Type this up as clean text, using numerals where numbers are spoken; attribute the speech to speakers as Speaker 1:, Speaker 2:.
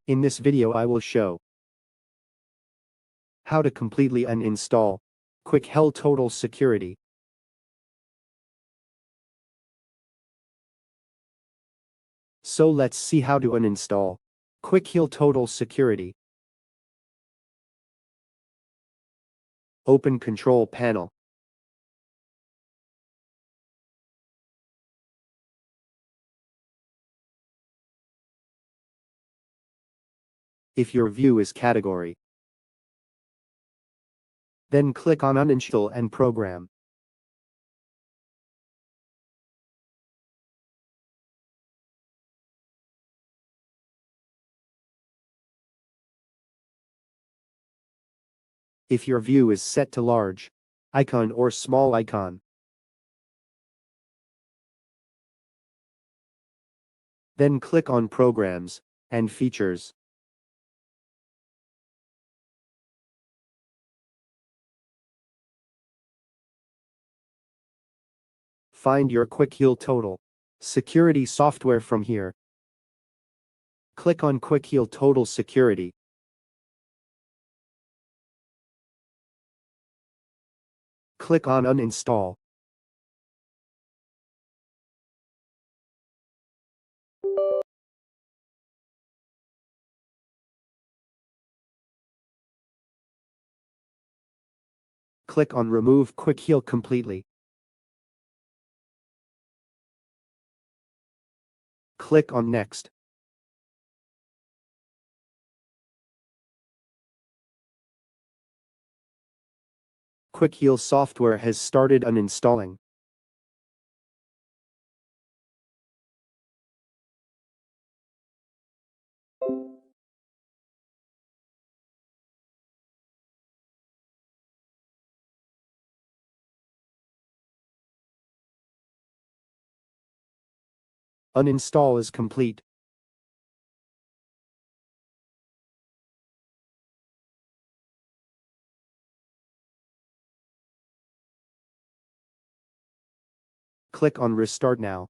Speaker 1: In this video I will show how to completely uninstall Quick Hell Total Security. So let's see how to uninstall Quick Heal Total Security. Open Control Panel. If your view is category, then click on Uninstall and Program. If your view is set to large icon or small icon, then click on Programs and Features. Find your Quick Heal Total Security software from here. Click on Quick Heal Total Security. Click on Uninstall. Click on Remove Quick Heal completely. Click on Next. Quick Heal software has started uninstalling. Uninstall is complete. Click on Restart now.